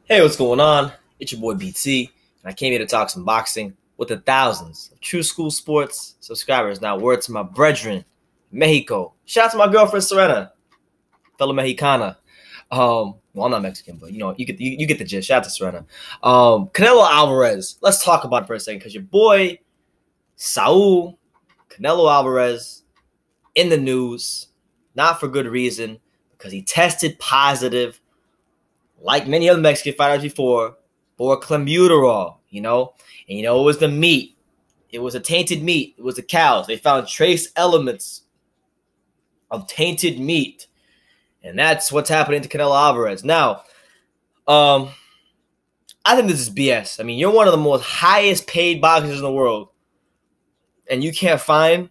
Hey, what's going on? It's your boy BT, and I came here to talk some boxing with the thousands of True School Sports subscribers. Now, word to my brethren, Mexico. Shout out to my girlfriend Serena, fellow Mexicana. Well, I'm not Mexican, but you get the gist. Shout out to Serena. Canelo Alvarez. Let's talk about it for a second, because your boy Saul Canelo Alvarez in the news, not for good reason, because he tested positive, like many other Mexican fighters before, for Clenbuterol, And it was the meat. It was a tainted meat. It was the cows. They found trace elements of tainted meat. And that's what's happening to Canelo Alvarez. Now, I think this is BS. I mean, you're one of the most highest paid boxers in the world, and you can't find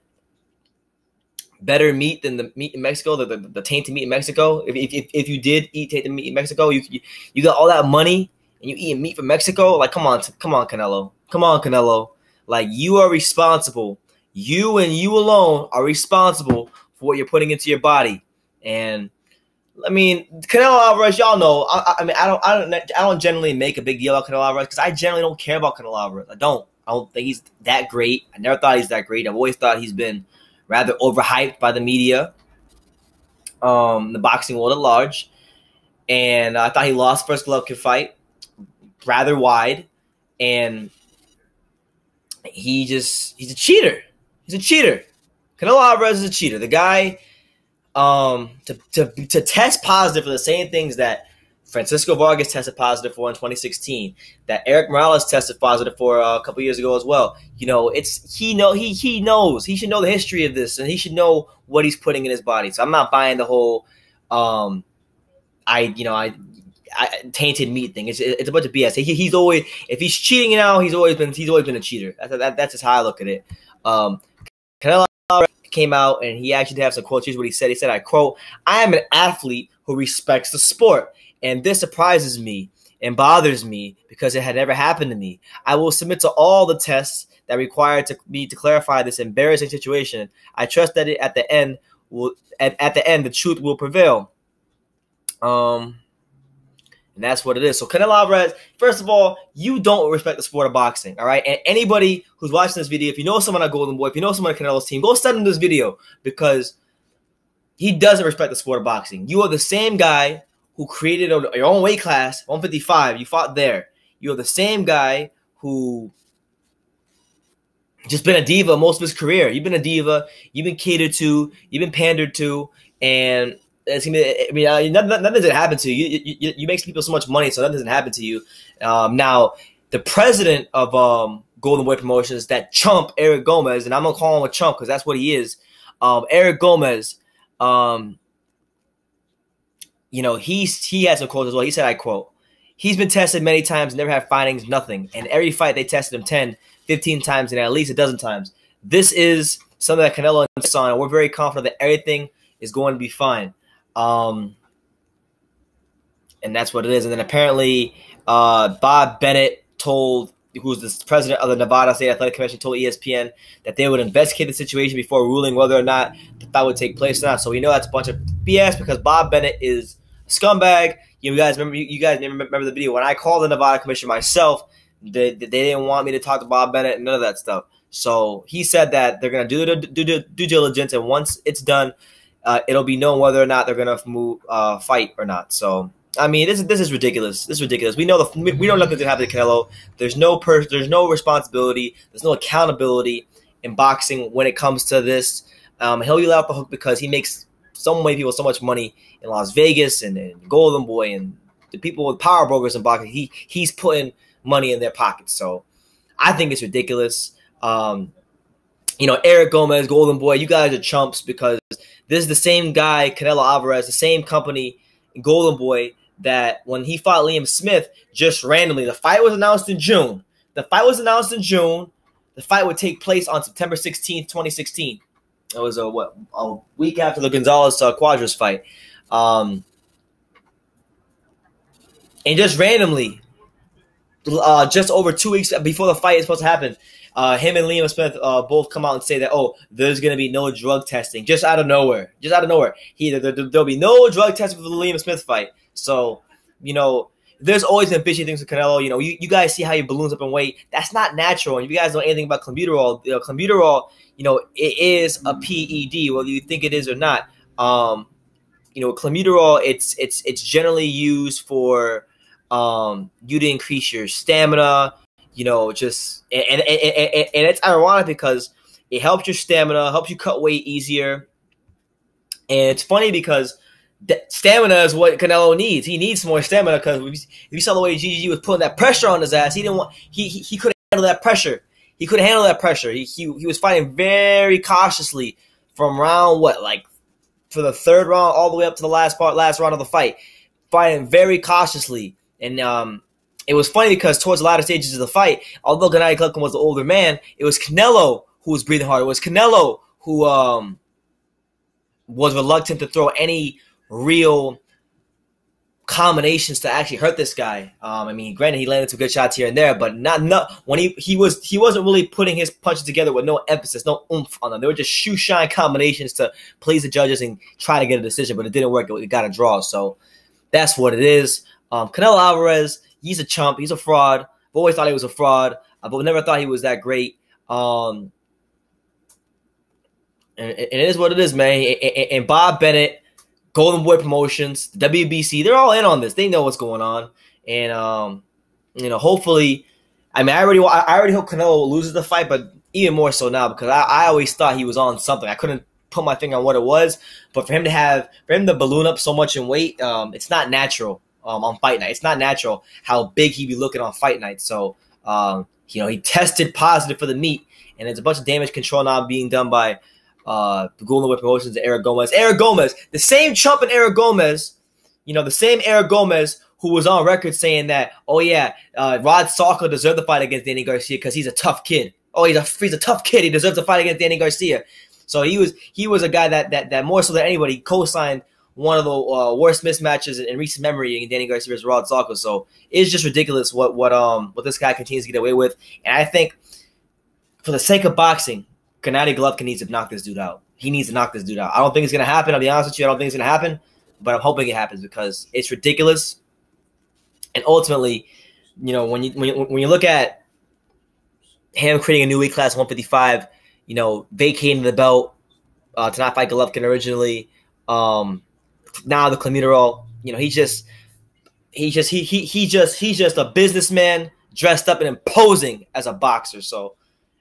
better meat than the meat in Mexico, the tainted meat in Mexico. If you did eat tainted meat in Mexico, you got all that money and you eat meat from Mexico. Like, come on, Canelo. Like, you are responsible. You and you alone are responsible for what you're putting into your body. And I mean, Canelo Alvarez, y'all know. I don't generally make a big deal about Canelo Alvarez because I generally don't care about Canelo Alvarez. I don't think he's that great. I never thought he's that great. I've always thought he's been rather overhyped by the media, the boxing world at large. And I thought he lost first Golovkin fight rather wide. And he's a cheater. He's a cheater. Canelo Alvarez is a cheater. The guy, to test positive for the same things that Francisco Vargas tested positive for in 2016, that Eric Morales tested positive for a couple years ago as well. He knows. He should know the history of this, and he should know what he's putting in his body. So I'm not buying the whole tainted meat thing. It's a bunch of BS. He's always, if he's cheating now, he's always been a cheater. That's just how I look at it. Canelo came out and he actually did have some quotes. Here's what he said. He said, I quote, "I am an athlete who respects the sport. And this surprises me and bothers me because it had never happened to me. I will submit to all the tests that require me to clarify this embarrassing situation. I trust that at the end, the truth will prevail." And that's what it is. So Canelo Alvarez, first of all, you don't respect the sport of boxing, all right? And anybody who's watching this video, if you know someone at Golden Boy, if you know someone at Canelo's team, go send him this video because he doesn't respect the sport of boxing. You are the same guy who created your own weight class, 155. You fought there. You're the same guy who just been a diva most of his career. You've been a diva. You've been catered to. You've been pandered to. And nothing doesn't happen to you. You make people so much money, so nothing doesn't happen to you. Now, the president of Golden Boy Promotions, that chump, Eric Gomez, and I'm going to call him a chump because that's what he is. Eric Gomez, he had some quotes as well. He said, I quote, "He's been tested many times, never had findings, nothing. And every fight they tested him 10, 15 times, and at least a dozen times. This is something that Canelo insists on, and we're very confident that everything is going to be fine." And that's what it is. And then apparently Bob Bennett who's the president of the Nevada State Athletic Commission, told ESPN that they would investigate the situation before ruling whether or not the fight would take place or not. So we know that's a bunch of BS because Bob Bennett is a scumbag. You guys remember the video when I called the Nevada Commission myself. They didn't want me to talk to Bob Bennett and none of that stuff. So he said that they're going to do the due diligence, and once it's done, it'll be known whether or not they're going to fight or not. So I mean, this is ridiculous. This is ridiculous. We know nothing's going to happen to Canelo. There's no responsibility. There's no accountability in boxing when it comes to this. He'll be let off the hook because he makes so many people so much money in Las Vegas and Golden Boy and the people with power brokers in boxing. He's putting money in their pockets. So I think it's ridiculous. Eric Gomez, Golden Boy, you guys are chumps because this is the same guy, Canelo Alvarez, the same company, Golden Boy, that when he fought Liam Smith, just randomly, the fight was announced in June. The fight would take place on September 16th, 2016. It was a week after the Gonzalez Cuadras fight. And just randomly, just over 2 weeks before the fight is supposed to happen, him and Liam Smith both come out and say that, there's going to be no drug testing, just out of nowhere. There'll be no drug testing for the Liam Smith fight. So, there's always been fishy things with Canelo. You guys see how he balloons up in weight. That's not natural. And if you guys know anything about Clenbuterol, Clenbuterol, it is a PED, whether you think it is or not. Clenbuterol, it's generally used for you to increase your stamina. And it's ironic because it helps your stamina, helps you cut weight easier. And it's funny because stamina is what Canelo needs. He needs more stamina because if you saw the way GG was putting that pressure on his ass, he couldn't handle that pressure. He couldn't handle that pressure. He was fighting very cautiously from round for the third round all the way up to the last round of the fight, fighting very cautiously. And it was funny because towards the latter stages of the fight, although Gennady Golovkin was the older man, it was Canelo who was breathing hard. It was Canelo who was reluctant to throw any real combinations to actually hurt this guy. Granted, he landed some good shots here and there, but not when he wasn't really putting his punches together with no emphasis, no oomph on them. They were just shoe shine combinations to please the judges and try to get a decision, but it didn't work. It got a draw, so that's what it is. Canelo Alvarez, he's a chump. He's a fraud. I've always thought he was a fraud, but never thought he was that great. And it is what it is, man. And Bob Bennett, Golden Boy Promotions, WBC, they're all in on this. They know what's going on. And, hopefully, I already hope Canelo loses the fight, but even more so now because I always thought he was on something. I couldn't put my finger on what it was, but for him to balloon up so much in weight, it's not natural on fight night. It's not natural how big he'd be looking on fight night. So, he tested positive for the meat, and there's a bunch of damage control now being done by the Golden Boy Promotions and Eric Gomez. Eric Gomez, the same chump in Eric Gomez, the same Eric Gomez who was on record saying that, Rod Salka deserved the fight against Danny Garcia because he's a tough kid. Oh, he's a tough kid. He deserves to fight against Danny Garcia. So he was a guy that more so than anybody co-signed one of the worst mismatches in recent memory in Danny Garcia versus Rod Salka. So it's just ridiculous what this guy continues to get away with. And I think for the sake of boxing, Gennady Golovkin needs to knock this dude out. He needs to knock this dude out. I don't think it's going to happen. I'll be honest with you. I don't think it's going to happen. But I'm hoping it happens because it's ridiculous. And ultimately, when you look at him creating a new weight class, 155, vacating the belt to not fight Golovkin originally, now the Clenbuterol, he's just a businessman dressed up and imposing as a boxer. So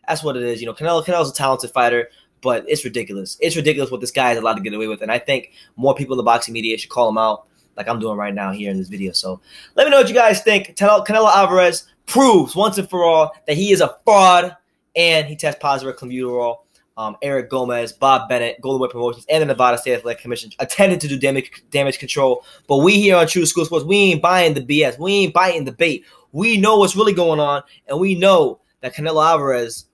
that's what it is. Canelo's a talented fighter, but it's ridiculous. It's ridiculous what this guy is allowed to get away with. And I think more people in the boxing media should call him out like I'm doing right now here in this video. So let me know what you guys think. Canelo Alvarez proves once and for all that he is a fraud and he tests positive for Clenbuterol. Eric Gomez, Bob Bennett, Golden Boy Promotions, and the Nevada State Athletic Commission attempted to do damage control. But we here on True School Sports, we ain't buying the BS. We ain't biting the bait. We know what's really going on, and we know that Canelo Alvarez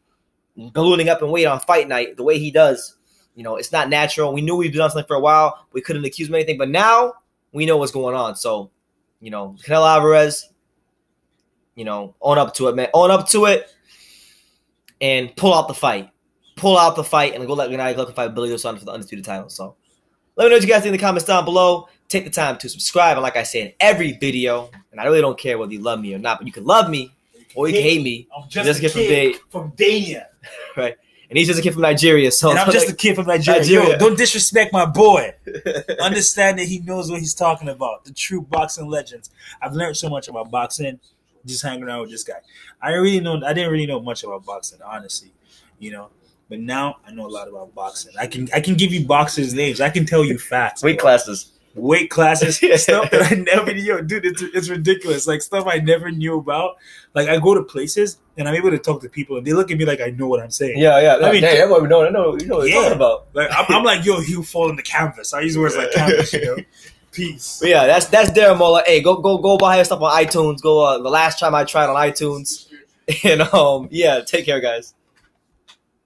ballooning up in weight on fight night, the way he does, it's not natural. We knew we'd done something for a while. We couldn't accuse him of anything, but now we know what's going on. So, Canelo Alvarez, own up to it, man. Own up to it and pull out the fight. Pull out the fight and go let Gennady Golovkin fight Billy Joe Saunders for the undisputed title. So let me know what you guys think in the comments down below. Take the time to subscribe. And like I say in every video, and I really don't care whether you love me or not, but you can love me or you can hate me. I'm just a kid from Dania. Right. And he's just a kid from Nigeria. So and I'm just a kid from Nigeria. Yo, don't disrespect my boy. Understand that he knows what he's talking about. The true boxing legends. I've learned so much about boxing just hanging around with this guy. I didn't really know much about boxing, honestly. But now I know a lot about boxing. I can give you boxers' names. I can tell you facts. Weight classes, stuff that I never knew. Dude, it's ridiculous. Like stuff I never knew about. Like I go to places and I'm able to talk to people and they look at me like I know what I'm saying. Yeah. I mean, everyone know what you're talking about. Like I'm like, yo, he'll fall on the canvas. I use words like canvas, Peace. But yeah, that's Darren Mola. Hey, go buy his stuff on iTunes. Go the last time I tried on iTunes. And take care, guys.